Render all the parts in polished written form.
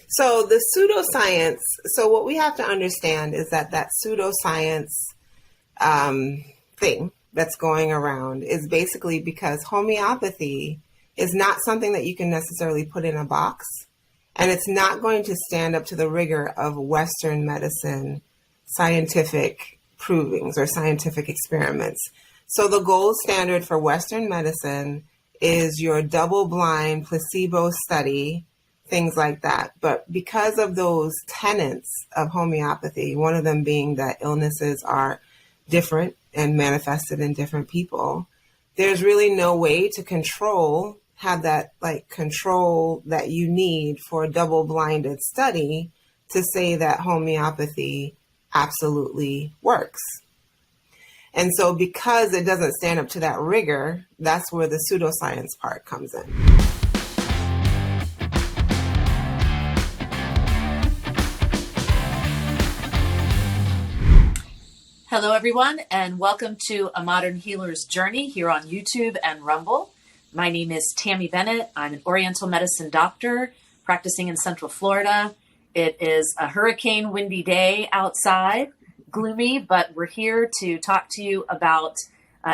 So the pseudoscience, so what we have to understand is that pseudoscience thing that's going around is basically because homeopathy is not something that you can necessarily put in a box, and it's not going to stand up to the rigor of Western medicine scientific provings or scientific experiments. So the gold standard for Western medicine is your double-blind placebo study, things like that. But because of those tenets of homeopathy, one of them being that illnesses are different and manifested in different people, there's really no way to have that control that you need for a double-blinded study to say that homeopathy absolutely works. And so because it doesn't stand up to that rigor, that's where the pseudoscience part comes in. Hello, everyone, and welcome to A Modern Healer's Journey here on YouTube and Rumble. My name is Tammy Bennett. I'm an Oriental medicine doctor practicing in Central Florida. It is a hurricane windy day outside, gloomy, but we're here to talk to you about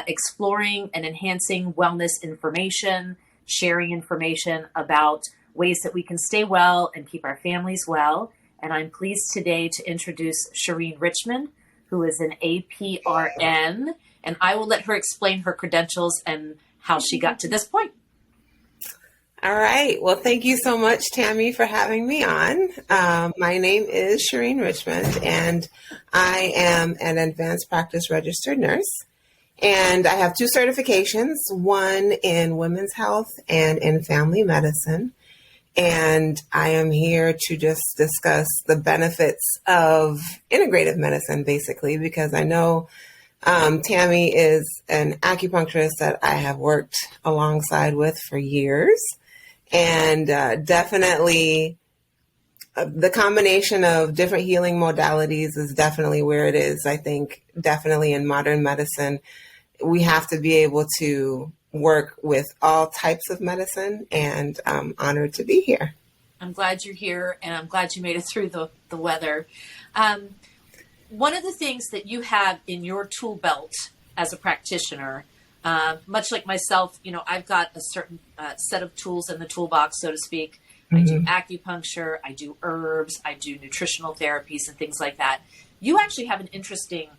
exploring and enhancing wellness information, sharing information about ways that we can stay well and keep our families well. And I'm pleased today to introduce Sherrine Richmond, who is an APRN, and I will let her explain her credentials and how she got to this point. All right. Well, thank you so much, Tammy, for having me on. My name is Sherrine Richmond, and I am an advanced practice registered nurse. And I have two certifications, one in women's health and in family medicine. And I am here to just discuss the benefits of integrative medicine, basically, because I know Tammy is an acupuncturist that I have worked alongside with for years. And definitely the combination of different healing modalities is definitely where it is. I think definitely in modern medicine, we have to be able to work with all types of medicine, and I'm honored to be here. I'm glad you're here, and I'm glad you made it through the weather. One of the things that you have in your tool belt as a practitioner, much like myself, I've got a certain set of tools in the toolbox, so to speak. Mm-hmm. I do acupuncture, I do herbs, I do nutritional therapies and things like that. You actually have an interesting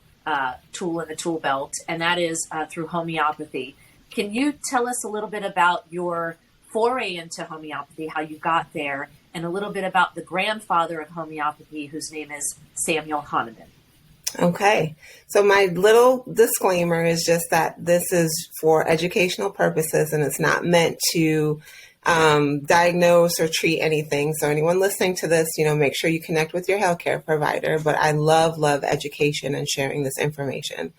tool in the tool belt, and that is through homeopathy. Can you tell us a little bit about your foray into homeopathy, how you got there, and a little bit about the grandfather of homeopathy, whose name is Samuel Hahnemann? Okay. So my little disclaimer is just that this is for educational purposes, and it's not meant to diagnose or treat anything. So anyone listening to this, make sure you connect with your healthcare provider. But I love education and sharing this information.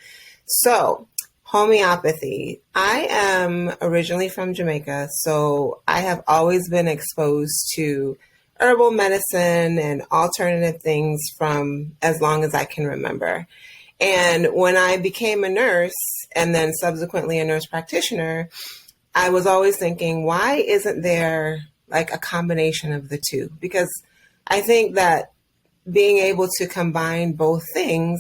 So homeopathy. I am originally from Jamaica, so I have always been exposed to herbal medicine and alternative things from as long as I can remember. And when I became a nurse and then subsequently a nurse practitioner, I was always thinking, why isn't there like a combination of the two? Because I think that being able to combine both things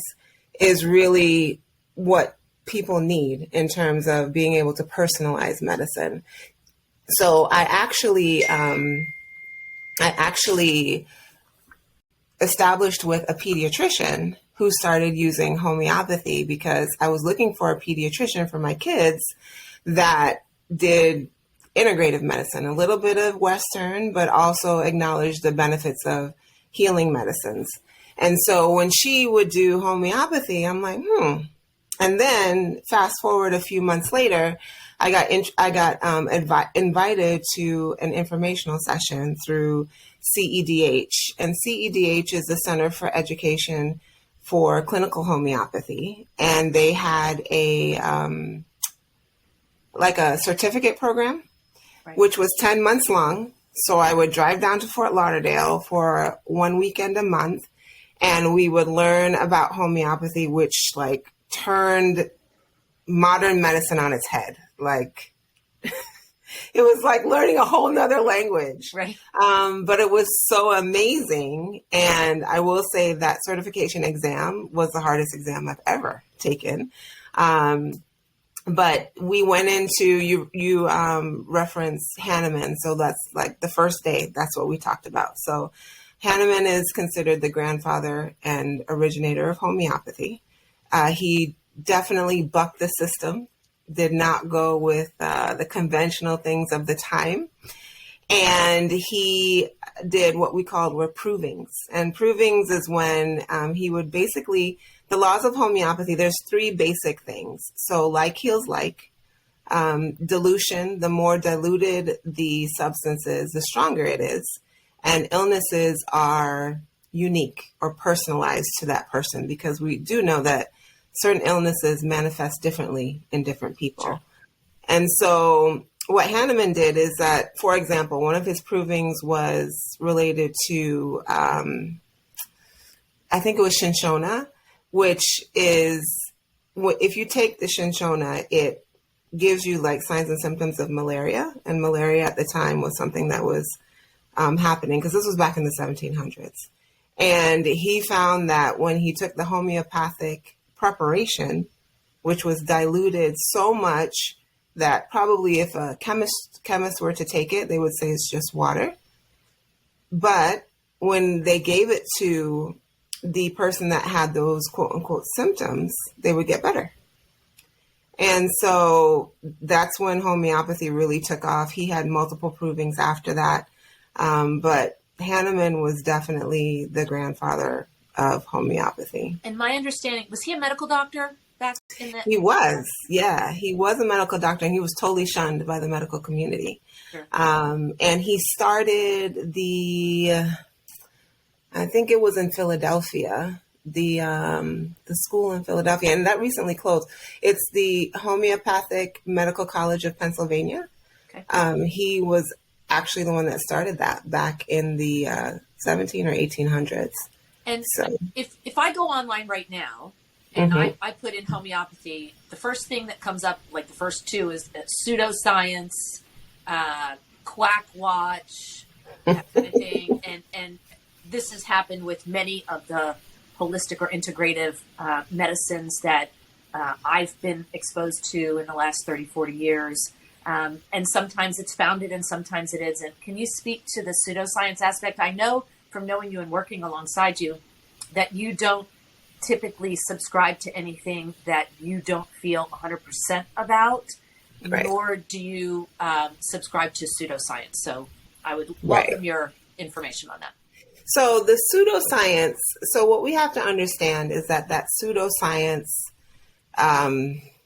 is really what people need in terms of being able to personalize medicine. So I actually established with a pediatrician who started using homeopathy because I was looking for a pediatrician for my kids that did integrative medicine, a little bit of Western, but also acknowledged the benefits of healing medicines. And so when she would do homeopathy, I'm like, And then fast forward a few months later, I got invited to an informational session through CEDH. And CEDH is the Center for Education for Clinical Homeopathy. And they had a certificate program, right, which was 10 months long. So I would drive down to Fort Lauderdale for one weekend a month, and we would learn about homeopathy, which turned modern medicine on its head. It was like learning a whole nother language. Right. But it was so amazing. And I will say that certification exam was the hardest exam I've ever taken. But we went into, you referenced Hahnemann. So that's like the first day. That's what we talked about. So Hahnemann is considered the grandfather and originator of homeopathy. He definitely bucked the system, did not go with the conventional things of the time. And he did what we called were provings. And provings is when he would basically, the laws of homeopathy, there's three basic things. So like heals like, dilution, the more diluted the substance is, the stronger it is. And illnesses are unique or personalized to that person, because we do know that certain illnesses manifest differently in different people. Sure. And so what Hahnemann did is that, for example, one of his provings was related to, I think it was Shinshona, which is, if you take the Shinshona, it gives you like signs and symptoms of malaria. And malaria at the time was something that was happening, because this was back in the 1700s. And he found that when he took the homeopathic preparation, which was diluted so much that probably if a chemist were to take it, they would say it's just water. But when they gave it to the person that had those quote unquote symptoms, they would get better. And so that's when homeopathy really took off. He had multiple provings after that. But Hahnemann was definitely the grandfather of homeopathy. And my understanding, was he a medical doctor back in the... He was, yeah. He was a medical doctor, and he was totally shunned by the medical community. Sure. And he started I think it was in Philadelphia, the school in Philadelphia, and that recently closed. It's the Homeopathic Medical College of Pennsylvania. Okay. He was actually the one that started that back in the 17 or 1800s. And so, if I go online right now and I put in homeopathy, the first thing that comes up, like the first two, is pseudoscience, quack watch, that kind of thing. And this has happened with many of the holistic or integrative medicines that I've been exposed to in the last 30, 40 years. And sometimes it's founded and sometimes it isn't. Can you speak to the pseudoscience aspect? I know from knowing you and working alongside you that you don't typically subscribe to anything that you don't feel 100% about, right, nor do you subscribe to pseudoscience. So I would welcome your information on that. So the pseudoscience, so what we have to understand is that pseudoscience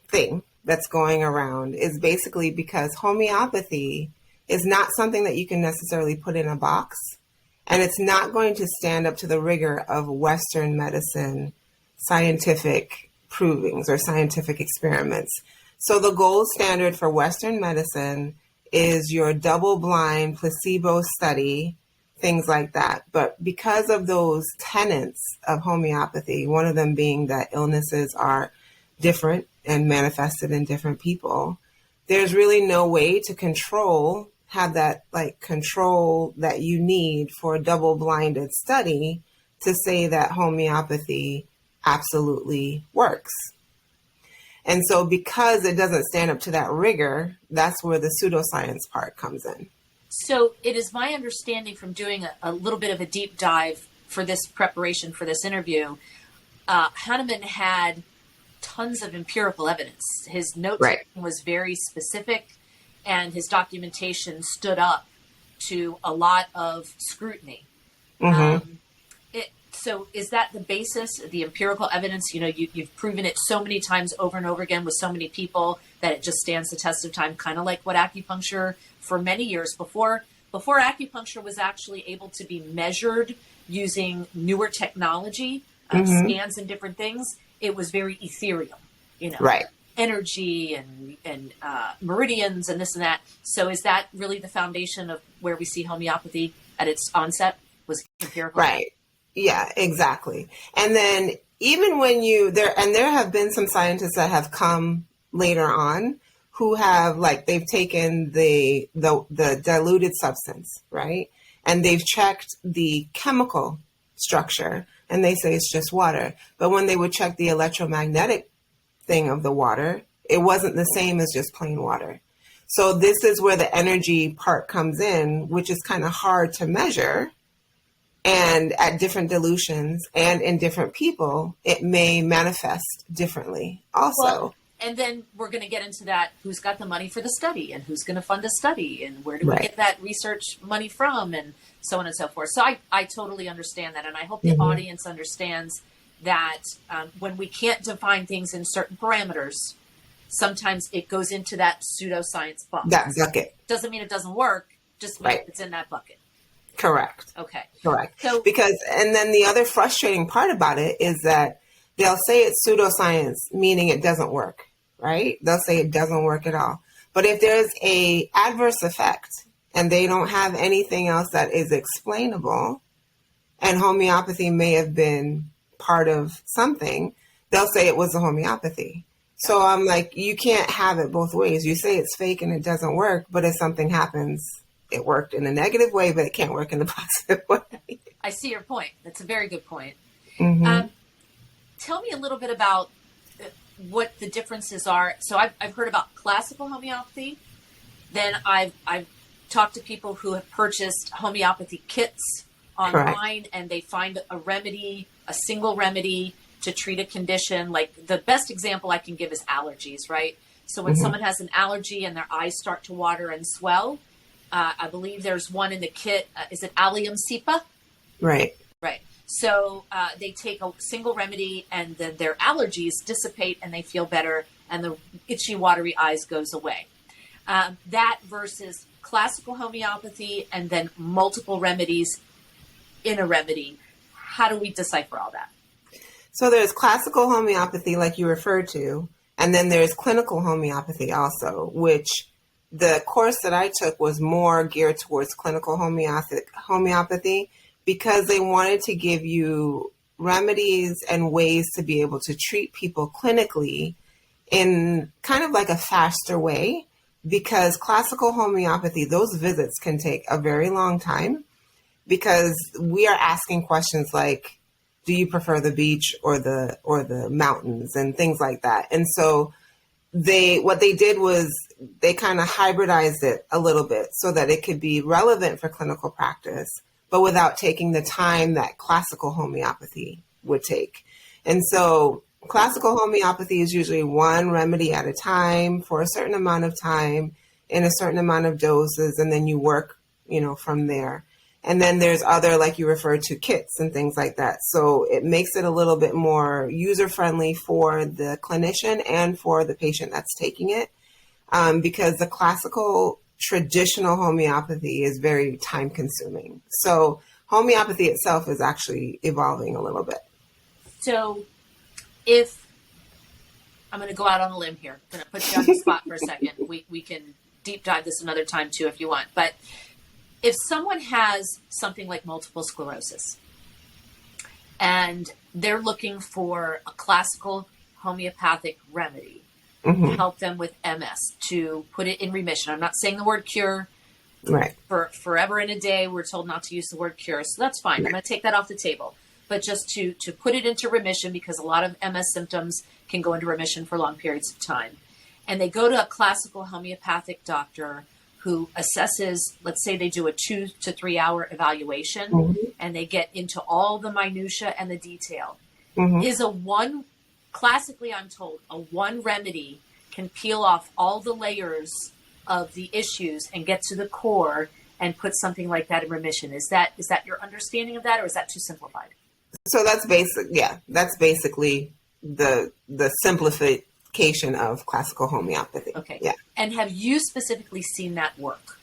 thing that's going around is basically because homeopathy is not something that you can necessarily put in a box, and it's not going to stand up to the rigor of Western medicine scientific provings or scientific experiments. So the gold standard for Western medicine is your double-blind placebo study, things like that. But because of those tenets of homeopathy, one of them being that illnesses are different and manifested in different people, there's really no way to have that control that you need for a double-blinded study to say that homeopathy absolutely works. And so because it doesn't stand up to that rigor, that's where the pseudoscience part comes in. So it is my understanding from doing a little bit of a deep dive for this preparation for this interview, Hahnemann had tons of empirical evidence. His note taking was very specific, and his documentation stood up to a lot of scrutiny. Mm-hmm. So is that the basis, the empirical evidence? You know, you've proven it so many times over and over again with so many people that it just stands the test of time, kind of like what acupuncture for many years before acupuncture was actually able to be measured using newer technology, scans and different things. It was very ethereal, energy and meridians and this and that. So is that really the foundation of where we see homeopathy at its onset, was empirical? Right. Yeah, exactly. And then even when there have been some scientists that have come later on who have like, they've taken the diluted substance, right? And they've checked the chemical structure and they say it's just water. But when they would check the electromagnetic thing of the water, it wasn't the same as just plain water. So this is where the energy part comes in, which is kind of hard to measure. And at different dilutions and in different people, it may manifest differently also. Well, and then we're going to get into that, who's got the money for the study and who's going to fund a study and where do we get that research money from and so on and so forth. So I totally understand that. And I hope the audience understands that when we can't define things in certain parameters, sometimes it goes into that pseudoscience box. That bucket. Doesn't mean it doesn't work, just means it's in that bucket. Correct. Okay. Correct. So, and then the other frustrating part about it is that they'll say it's pseudoscience, meaning it doesn't work, right? They'll say it doesn't work at all. But if there's a adverse effect and they don't have anything else that is explainable, and homeopathy may have been part of something, they'll say it was a homeopathy. So I'm like, you can't have it both ways. You say it's fake and it doesn't work, but if something happens, it worked in a negative way, but it can't work in a positive way. I see your point. That's a very good point. Mm-hmm. Tell me a little bit about what the differences are. So I've heard about classical homeopathy. Then I've talked to people who have purchased homeopathy kits online, and they find a remedy, a single remedy to treat a condition. Like the best example I can give is allergies, right? So when someone has an allergy and their eyes start to water and swell, I believe there's one in the kit. Is it Allium cepa? Right. Right. So they take a single remedy and then their allergies dissipate and they feel better and the itchy, watery eyes goes away. That versus classical homeopathy and then multiple remedies in a remedy. How do we decipher all that? So there's classical homeopathy, like you referred to, and then there's clinical homeopathy also, which the course that I took was more geared towards clinical homeopathy because they wanted to give you remedies and ways to be able to treat people clinically in kind of like a faster way, because classical homeopathy, those visits can take a very long time because we are asking questions like, do you prefer the beach or the mountains and things like that. And so what they did was they kind of hybridized it a little bit so that it could be relevant for clinical practice, but without taking the time that classical homeopathy would take. And so classical homeopathy is usually one remedy at a time for a certain amount of time in a certain amount of doses, and then you work, from there. And then there's other, like you referred to, kits and things like that. So it makes it a little bit more user-friendly for the clinician and for the patient that's taking it, because the classical traditional homeopathy is very time-consuming. So homeopathy itself is actually evolving a little bit. So if I'm going to go out on a limb here, I'm going to put you on the spot for a second. We can deep dive this another time too if you want. But if someone has something like multiple sclerosis and they're looking for a classical homeopathic remedy to help them with MS, to put it in remission. I'm not saying the word cure. Right. For forever and a day, we're told not to use the word cure. So that's fine. I'm going to take that off the table. But just to put it into remission, because a lot of MS symptoms can go into remission for long periods of time. And they go to a classical homeopathic doctor who assesses, let's say they do a 2 to 3 hour evaluation and they get into all the minutia and the detail. Is classically I'm told, a one remedy can peel off all the layers of the issues and get to the core and put something like that in remission. Is that your understanding of that, or is that too simplified? So that's basically the simplification of classical homeopathy. Okay. Yeah. And have you specifically seen that work?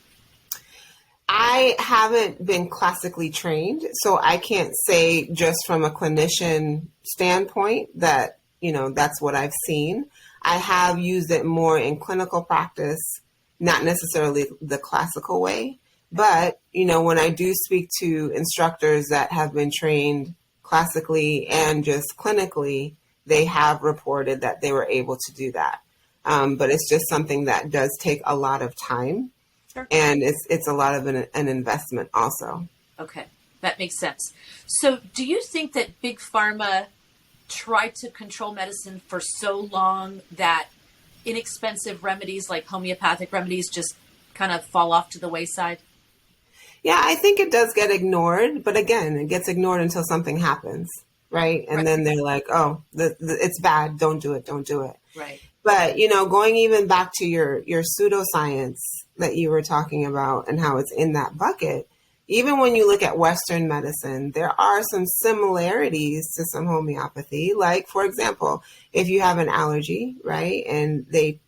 I haven't been classically trained, so I can't say just from a clinician standpoint that, that's what I've seen. I have used it more in clinical practice, not necessarily the classical way. But, when I do speak to instructors that have been trained classically and just clinically, they have reported that they were able to do that. But it's just something that does take a lot of time. Sure. And it's a lot of an investment also. Okay, that makes sense. So do you think that Big Pharma tried to control medicine for so long that inexpensive remedies like homeopathic remedies just kind of fall off to the wayside? Yeah, I think it does get ignored. But again, it gets ignored until something happens, right? And Right. then they're like, oh, it's bad. Don't do it. Don't do it. Right. But, going even back to your pseudoscience that you were talking about and how it's in that bucket, even when you look at Western medicine, there are some similarities to some homeopathy. Like, for example, if you have an allergy, right, and they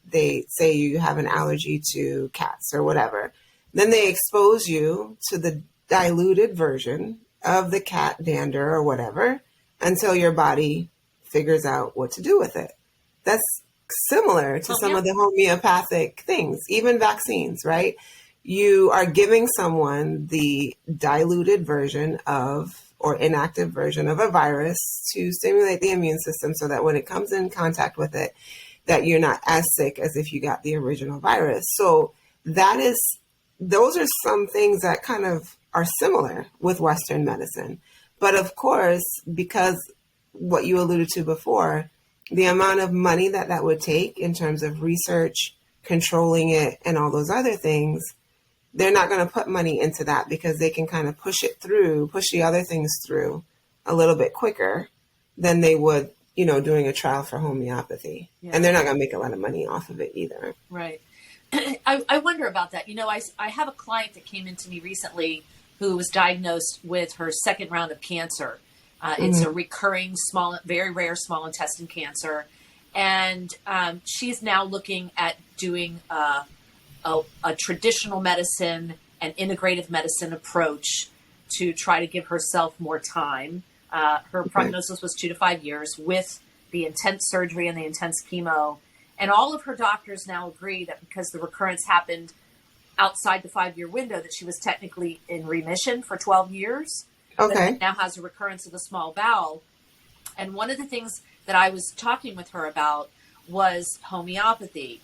say you have an allergy to cats or whatever, then they expose you to the diluted version of the cat dander or whatever until your body figures out what to do with it. That's similar to some of the homeopathic things, even vaccines, right? You are giving someone the diluted version of or inactive version of a virus to stimulate the immune system so that when it comes in contact with it, that you're not as sick as if you got the original virus. So those are some things that kind of are similar with Western medicine. But of course, because what you alluded to before, the amount of money that would take in terms of research, controlling it, and all those other things, they're not going to put money into that because they can kind of push the other things through a little bit quicker than they would, doing a trial for homeopathy. Yeah. And they're not going to make a lot of money off of it either. Right. I wonder about that. I have a client that came into me recently who was diagnosed with her second round of cancer. It's a recurring very rare small intestine cancer. And she's now looking at doing a traditional medicine and integrative medicine approach to try to give herself more time. Her prognosis was 2 to 5 years with the intense surgery and the intense chemo. And all of her doctors now agree that because the recurrence happened outside the 5-year window, that she was technically in remission for 12 years. Okay. But now has a recurrence of the small bowel. And one of the things that I was talking with her about was homeopathy.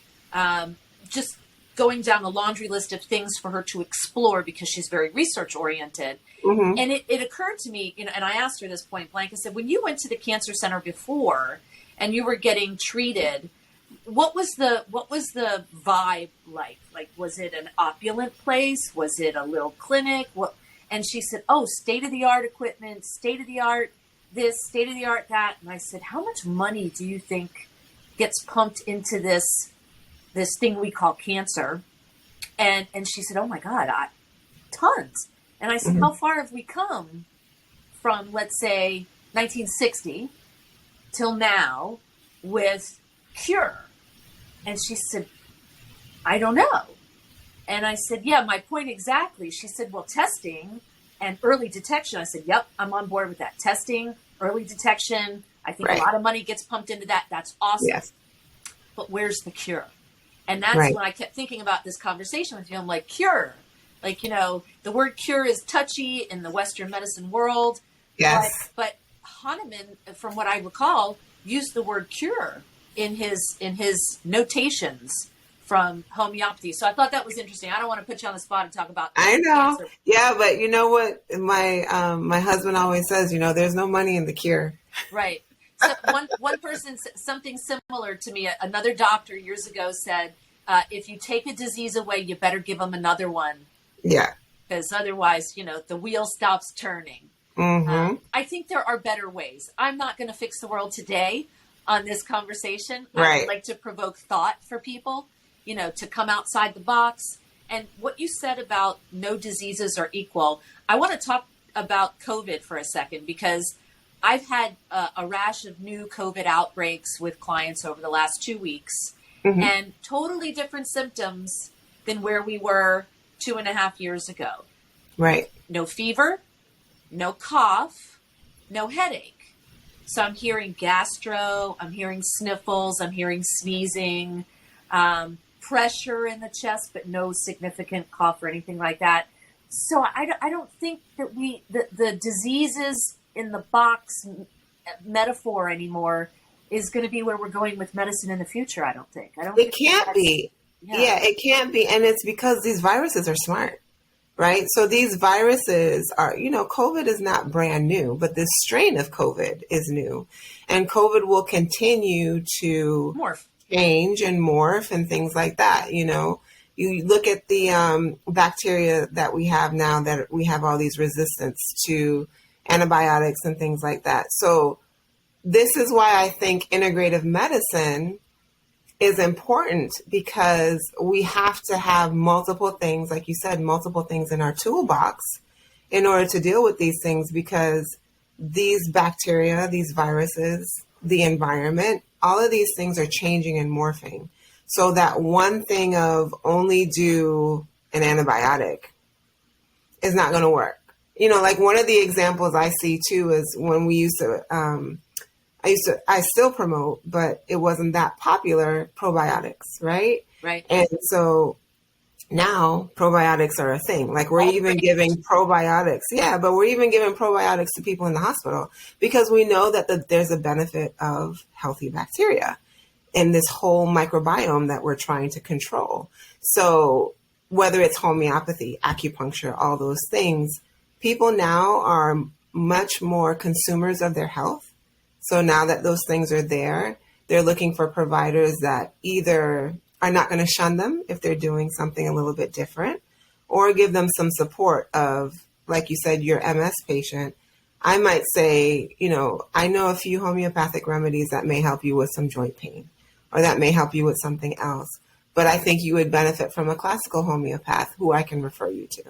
Just going down a laundry list of things for her to explore because she's very research oriented. Mm-hmm. And it occurred to me, and I asked her this point blank, I said, when you went to the cancer center before and you were getting treated, what was the vibe like? Like, was it an opulent place? Was it a little clinic? And she said, oh, state-of-the-art equipment, state-of-the-art this, state-of-the-art that. And I said, how much money do you think gets pumped into this thing we call cancer? And she said, oh, my God, tons. And I said, how far have we come from, let's say, 1960 till now with cure? And she said, I don't know. And I said, yeah, my point exactly. She said, well, testing and early detection. I said, yep, I'm on board with that. Testing, early detection. I think a lot of money gets pumped into that. That's awesome. Yes. But where's the cure? And that's when I kept thinking about this conversation with you. I'm like, cure. Like, the word cure is touchy in the Western medicine world. Yes. But Hahnemann, from what I recall, used the word cure in his notations from homeopathy. So I thought that was interesting. I don't want to put you on the spot and talk about I know. cancer. Yeah, but you know what? My husband always says, there's no money in the cure. Right. So one person said something similar to me. Another doctor years ago said, if you take a disease away, you better give them another one. Yeah. Because otherwise, the wheel stops turning. Mm-hmm. I think there are better ways. I'm not going to fix the world today on this conversation. Right. I would like to provoke thought for people, to come outside the box. And what you said about no diseases are equal, I want to talk about COVID for a second, because I've had a rash of new COVID outbreaks with clients over the last 2 weeks, and totally different symptoms than where we were 2.5 years ago. Right. No fever, no cough, no headache. So I'm hearing gastro, I'm hearing sniffles, I'm hearing sneezing, pressure in the chest, but no significant cough or anything like that. So I don't think that the diseases in the box metaphor anymore is going to be where we're going with medicine in the future. I don't think. It can't be. Yeah. Yeah, it can't be. And it's because these viruses are smart, right? So these viruses are, COVID is not brand new, but this strain of COVID is new. And COVID will continue to Morph. change and morph and things like that. You look at the bacteria that we have now, that we have all these resistance to antibiotics and things like that. So this is why I think integrative medicine is important, because we have to have multiple things, like you said, multiple things in our toolbox in order to deal with these things, because these bacteria, these viruses, the environment, all of these things are changing and morphing. So that one thing of only do an antibiotic is not going to work. Like one of the examples I see too is when we used to, I still promote, but it wasn't that popular, probiotics, right? Right. And so now probiotics are a thing. Like we're even giving probiotics. Yeah, but we're even giving probiotics to people in the hospital because we know that there's a benefit of healthy bacteria in this whole microbiome that we're trying to control. So whether it's homeopathy, acupuncture, all those things, people now are much more consumers of their health. So now that those things are there, they're looking for providers that either are not going to shun them if they're doing something a little bit different, or give them some support of, like you said, your MS patient. I might say, I know a few homeopathic remedies that may help you with some joint pain, or that may help you with something else. But I think you would benefit from a classical homeopath who I can refer you to,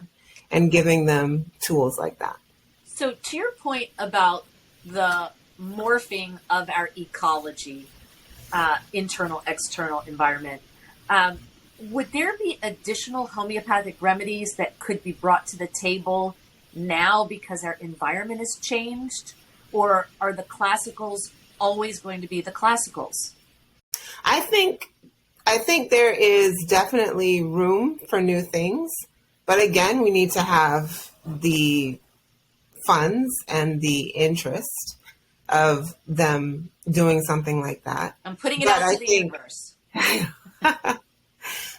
and giving them tools like that. So to your point about the morphing of our ecology, internal, external environment, would there be additional homeopathic remedies that could be brought to the table now because our environment has changed? Or are the classicals always going to be the classicals? I think there is definitely room for new things. But again, we need to have the funds and the interest of them doing something like that. I'm putting it out to the universe.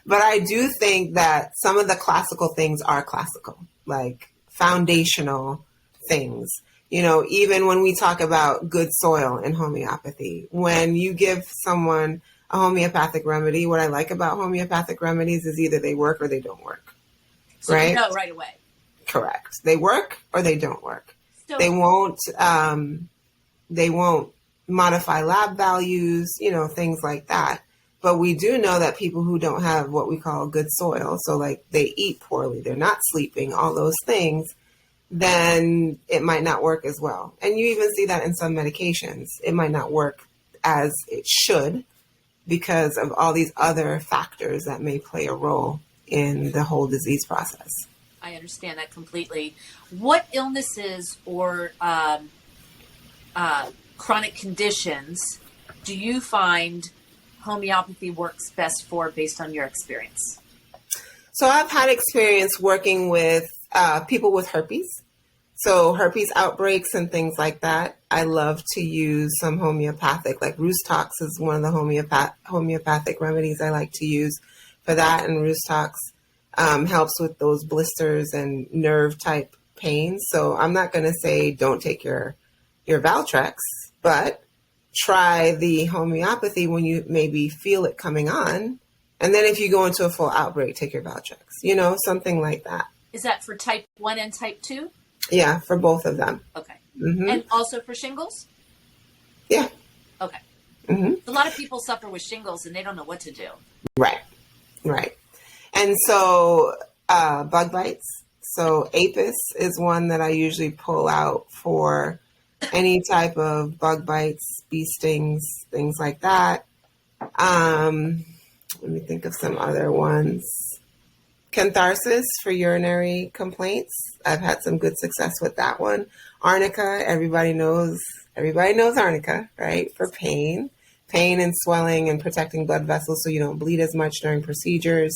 But I do think that some of the classical things are classical, like foundational things. Even when we talk about good soil in homeopathy, when you give someone a homeopathic remedy, what I like about homeopathic remedies is either they work or they don't work. So right? You know right away. Correct. They work or they don't work. So They won't modify lab values, things like that. But we do know that people who don't have what we call good soil, so like they eat poorly, they're not sleeping, all those things, then it might not work as well. And you even see that in some medications. It might not work as it should because of all these other factors that may play a role in the whole disease process. I understand that completely. What illnesses or chronic conditions do you find homeopathy works best for based on your experience? So I've had experience working with people with herpes. So herpes outbreaks and things like that. I love to use some homeopathic, like Roostox is one of the homeopathic remedies I like to use for that. And Roostox helps with those blisters and nerve type pains. So I'm not going to say don't take your Valtrex, but try the homeopathy when you maybe feel it coming on. And then if you go into a full outbreak, take your Valtrex, something like that. Is that for type 1 and type 2? Yeah, for both of them. Okay. Mm-hmm. And also for shingles? Yeah. Okay. Mm-hmm. A lot of people suffer with shingles and they don't know what to do. Right. And so bug bites. So Apis is one that I usually pull out for any type of bug bites, bee stings, things like that. Let me think of some other ones. Catharsis for urinary complaints. I've had some good success with that one. Arnica, everybody knows arnica, right? For pain and swelling and protecting blood vessels so you don't bleed as much during procedures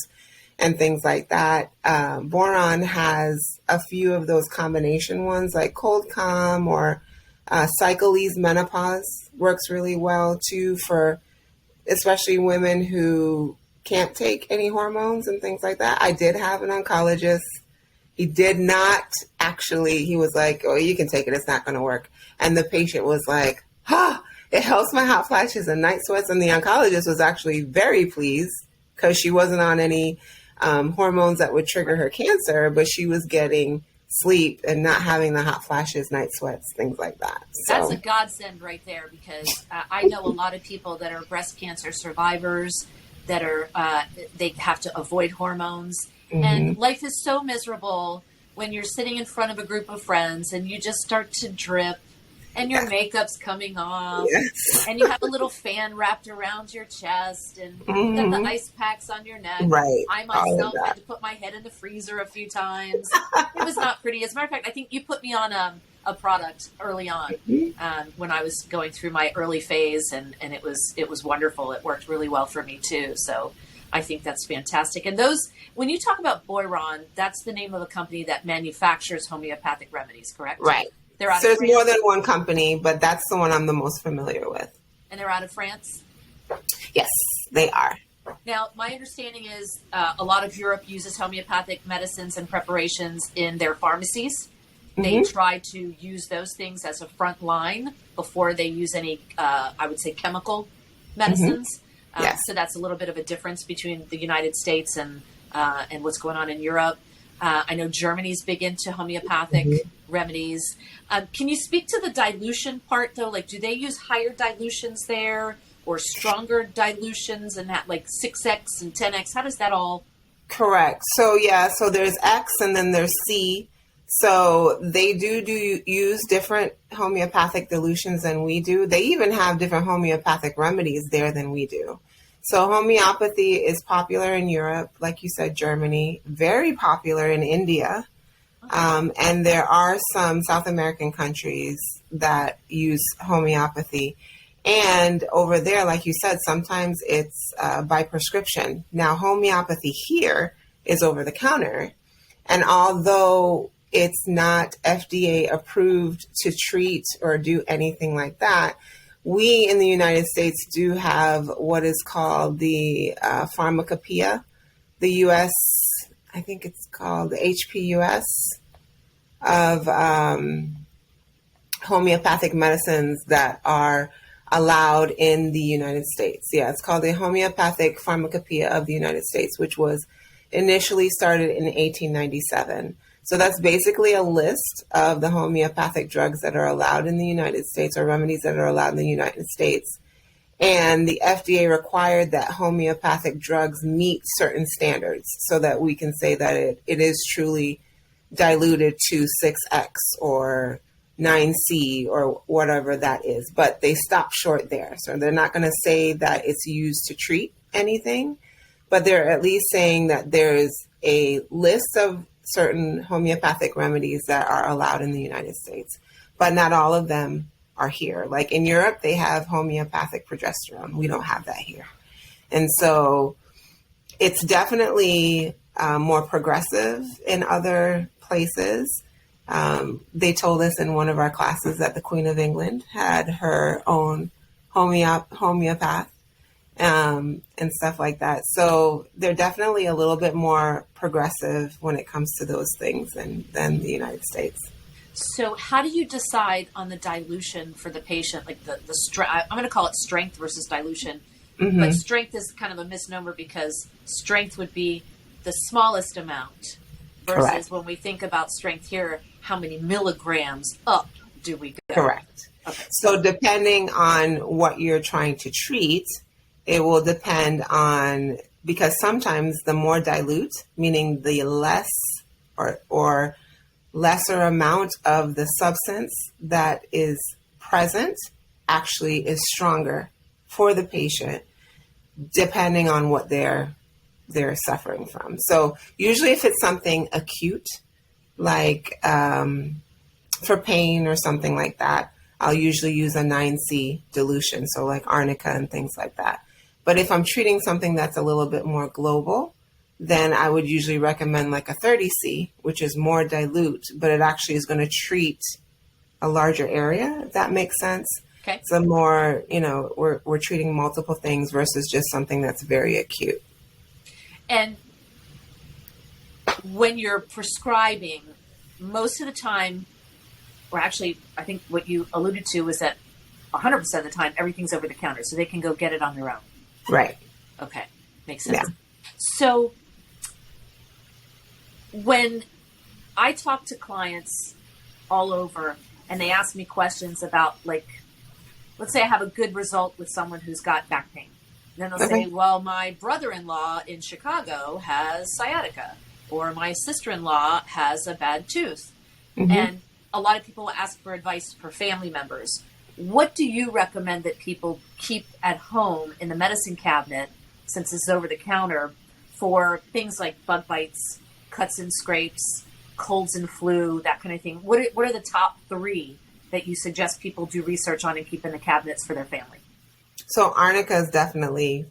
and things like that. Boron has a few of those combination ones like Cold Calm or Cyclese menopause works really well too for especially women who can't take any hormones and things like that. I did have an oncologist. He did not actually, he was like, oh, you can take it. It's not going to work. And the patient was like, it helps my hot flashes and night sweats. And the oncologist was actually very pleased because she wasn't on any hormones that would trigger her cancer, but she was getting sleep and not having the hot flashes, night sweats, things like that. So that's a godsend right there, because I know a lot of people that are breast cancer survivors that are they have to avoid hormones. Mm-hmm. And life is so miserable when you're sitting in front of a group of friends and you just start to drip and your makeup's coming off and you have a little fan wrapped around your chest and you've got the ice packs on your neck. Right. I myself had to put my head in the freezer a few times. It was not pretty. As a matter of fact, I think you put me on a product early on when I was going through my early phase, and it was wonderful. It worked really well for me too. So I think that's fantastic. And those, when you talk about Boiron, that's the name of a company that manufactures homeopathic remedies, correct? Right. They're out so of there's France? more than one company, but that's the one I'm the most familiar with. And they're out of France? Yes, they are. Now, my understanding is a lot of Europe uses homeopathic medicines and preparations in their pharmacies. They try to use those things as a front line before they use any, I would say, chemical medicines. So that's a little bit of a difference between the United States and what's going on in Europe. I know Germany's big into homeopathic remedies. Can you speak to the dilution part, though? Like, do they use higher dilutions there or stronger dilutions and that, like 6X and 10X? How does that all? Correct. So, so there's X and then there's C. So they do use different homeopathic dilutions than we do. They even have different homeopathic remedies there than we do. So homeopathy is popular in Europe, like you said, Germany, very popular in India. And there are some South American countries that use homeopathy. And over there, like you said, sometimes it's by prescription. Now, homeopathy here is over the counter. And although it's not FDA approved to treat or do anything like that, we in the United States do have what is called the pharmacopoeia, the U.S., I think it's called the HPUS of homeopathic medicines that are allowed in the United States. Yeah, it's called the Homeopathic Pharmacopoeia of the United States, which was initially started in 1897. So that's basically a list of the homeopathic drugs that are allowed in the United States, or remedies that are allowed in the United States. And the FDA required that homeopathic drugs meet certain standards so that we can say that it is truly diluted to 6X or 9C or whatever that is. But they stop short there. So they're not going to say that it's used to treat anything, but they're at least saying that there's a list of certain homeopathic remedies that are allowed in the United States, but not all of them are here. Like in Europe, they have homeopathic progesterone. We don't have that here. And so it's definitely more progressive in other places. They told us in one of our classes that the Queen of England had her own homeopath and stuff like that. So they're definitely a little bit more progressive when it comes to those things than the United States. So how do you decide on the dilution for the patient? Like the I'm going to call it strength versus dilution, but strength is kind of a misnomer because strength would be the smallest amount versus Correct. When we think about strength here, how many milligrams up do we go? Correct. Okay. So depending on what you're trying to treat, it will depend on, because sometimes the more dilute, meaning the less or lesser amount of the substance that is present actually is stronger for the patient, depending on what they're suffering from. So usually if it's something acute, like for pain or something like that, I'll usually use a 9C dilution, so like arnica and things like that. But if I'm treating something that's a little bit more global, then I would usually recommend like a 30C, which is more dilute, but it actually is going to treat a larger area, if that makes sense. Okay. So more, we're treating multiple things versus just something that's very acute. And when you're prescribing, most of the time, or actually, I think what you alluded to was that 100% of the time, everything's over the counter, so they can go get it on their own. Right. Okay. Makes sense. Yeah. So when I talk to clients all over and they ask me questions about, like, let's say I have a good result with someone who's got back pain. Then they'll say, well, my brother-in-law in Chicago has sciatica, or my sister-in-law has a bad tooth. Mm-hmm. And a lot of people ask for advice for family members. What do you recommend that people keep at home in the medicine cabinet, since it's over the counter, for things like bug bites, cuts and scrapes, colds and flu, that kind of thing? What are the top 3 that you suggest people do research on and keep in the cabinets for their family? So arnica is definitely,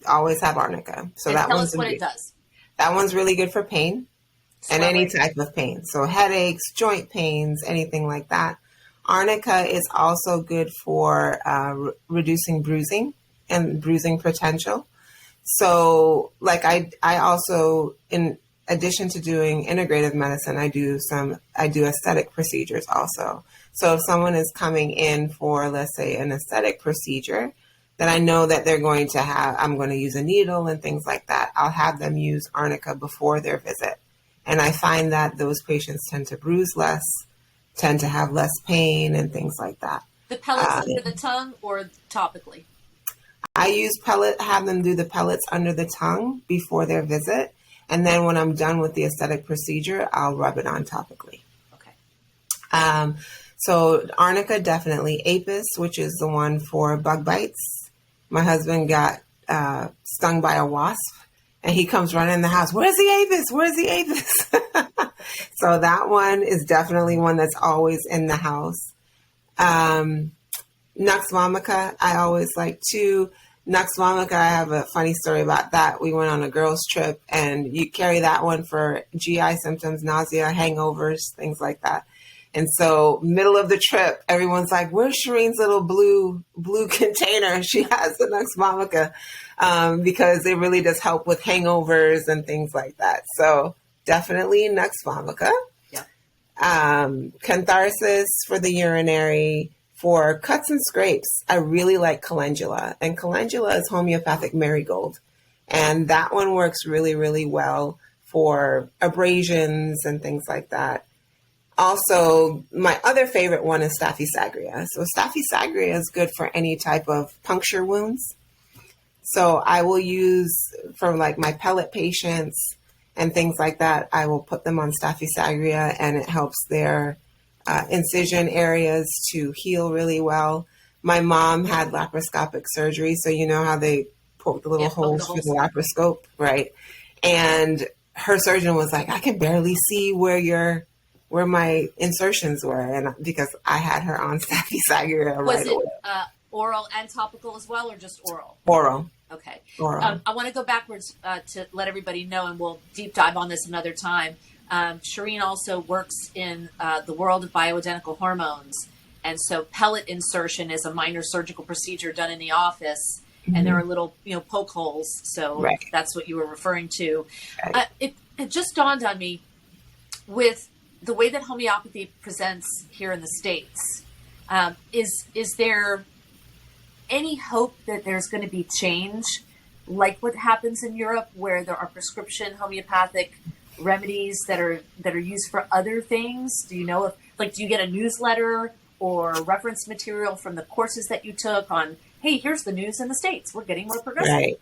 always have arnica. So and that tell one's us what it does. That one's really good for pain and any Swelling. type of pain. So headaches, joint pains, anything like that. Arnica is also good for reducing bruising and bruising potential. So like I also, in addition to doing integrative medicine, I do aesthetic procedures also. So if someone is coming in for, let's say, an aesthetic procedure, then I know that I'm going to use a needle and things like that. I'll have them use arnica before their visit. And I find that those patients tend to bruise less, tend to have less pain and things like that. The pellets under the tongue or topically? I have them do the pellets under the tongue before their visit. And then when I'm done with the aesthetic procedure, I'll rub it on topically. Okay. So arnica, definitely. Apis, which is the one for bug bites. My husband got stung by a wasp and he comes running in the house. Where's the apis? Where's the apis? So that one is definitely one that's always in the house. Nux vomica, I always like too. Nux vomica, I have a funny story about that. We went on a girls' trip and you carry that one for GI symptoms, nausea, hangovers, things like that. And so middle of the trip, everyone's like, where's Sherrine's little blue container? She has the Nux vomica because it really does help with hangovers and things like that. So definitely Nux vomica. Yeah. Catharsis for the urinary. For cuts and scrapes, I really like calendula. And calendula is homeopathic marigold. And that one works really, really well for abrasions and things like that. Also, my other favorite one is Staphysagria. So Staphysagria is good for any type of puncture wounds. So I will use, for like my pellet patients and things like that, I will put them on Staphysagria and it helps their incision areas to heal really well. My mom had laparoscopic surgery, so you know how they poke the little holes through the laparoscope, right? And her surgeon was like, I can barely see where my insertions were, and because I had her on Staphysagria right away. Was it oral and topical as well, or just oral? Oral. Okay. Oral. I want to go backwards to let everybody know, and we'll deep dive on this another time. Sherrine also works in the world of bioidentical hormones. And so pellet insertion is a minor surgical procedure done in the office. Mm-hmm. And there are little, poke holes. So right. That's what you were referring to. Right. It just dawned on me with the way that homeopathy presents here in the States. Is there any hope that there's going to be change like what happens in Europe, where there are prescription homeopathic remedies that are used for other things? Do you know do you get a newsletter or reference material from the courses that you took on, hey, here's the news in the States, we're getting more progressive? Right.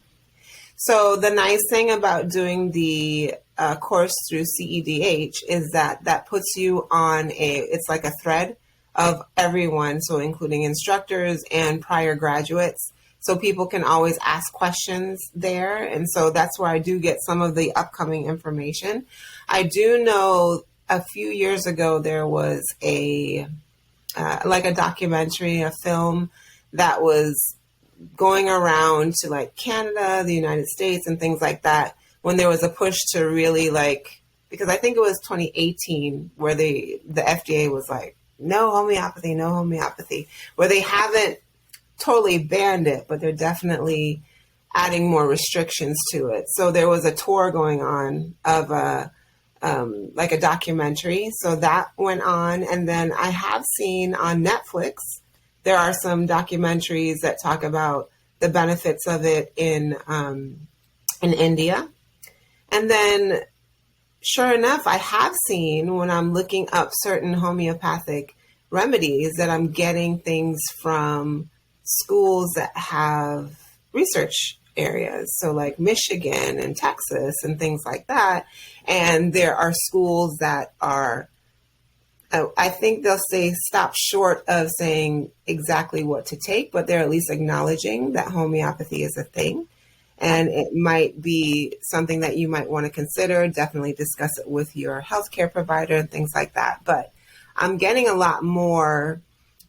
So the nice thing about doing the course through CEDH is that puts you on it's like a thread of everyone, so including instructors and prior graduates. So people can always ask questions there. And so that's where I do get some of the upcoming information. I do know a few years ago, there was a documentary, a film that was going around to like Canada, the United States and things like that, when there was a push to really because I think it was 2018 where the FDA was like, no homeopathy, no homeopathy, where they haven't totally banned it, but they're definitely adding more restrictions to it. So there was a tour going on of like a documentary. So that went on. And then I have seen on Netflix, there are some documentaries that talk about the benefits of it in India. And then sure enough, I have seen when I'm looking up certain homeopathic remedies that I'm getting things from schools that have research areas. So like Michigan and Texas and things like that. And there are schools that are, I think they'll say stop short of saying exactly what to take, but they're at least acknowledging that homeopathy is a thing. And it might be something that you might want to consider. Definitely discuss it with your healthcare provider and things like that. But I'm getting a lot more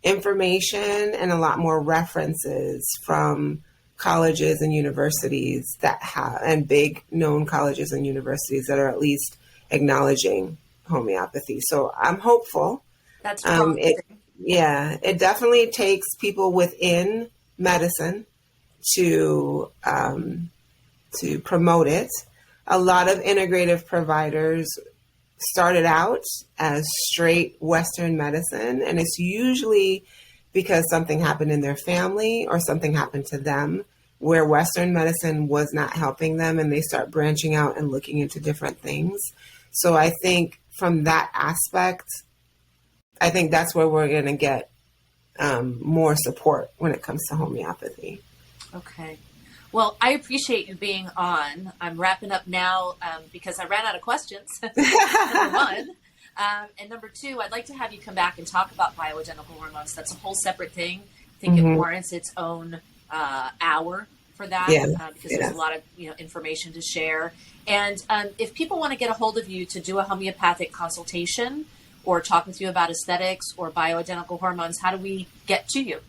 information and a lot more references from colleges and universities that have, and big known colleges and universities that are at least acknowledging homeopathy. So I'm hopeful. That's promising. It definitely takes people within medicine to promote it. A lot of integrative providers started out as straight Western medicine, and it's usually because something happened in their family or something happened to them where Western medicine was not helping them, and they start branching out and looking into different things. So I think from that aspect, I think that's where we're going to get more support when it comes to homeopathy. Okay. Well, I appreciate you being on. I'm wrapping up now because I ran out of questions, number one. And number two, I'd like to have you come back and talk about bioidentical hormones. That's a whole separate thing. I think it warrants its own hour for that because there's a lot of information to share. And if people want to get a hold of you to do a homeopathic consultation or talk with you about aesthetics or bioidentical hormones, how do we get to you?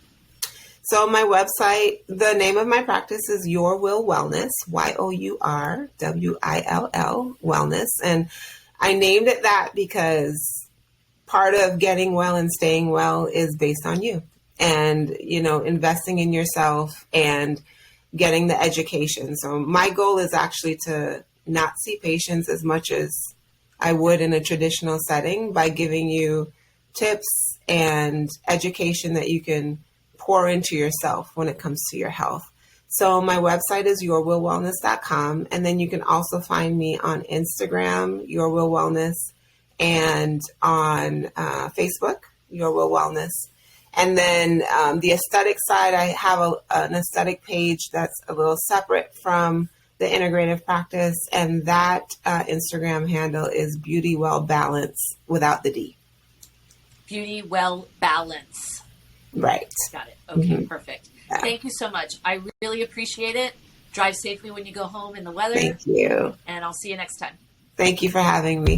So my website, the name of my practice is Your Will Wellness, YOURWILL Wellness. And I named it that because part of getting well and staying well is based on you and, investing in yourself and getting the education. So my goal is actually to not see patients as much as I would in a traditional setting by giving you tips and education that you can pour into yourself when it comes to your health. So my website is yourwillwellness.com. And then you can also find me on Instagram, Your Will Wellness, and on Facebook, Your Will Wellness. And then the aesthetic side, I have an aesthetic page that's a little separate from the integrative practice. And that Instagram handle is Beauty Well Balance without the D. Beauty Well Balance. Right. Got it. Okay, perfect. Yeah. Thank you so much. I really appreciate it. Drive safely when you go home in the weather. Thank you. And I'll see you next time. Thank you for having me.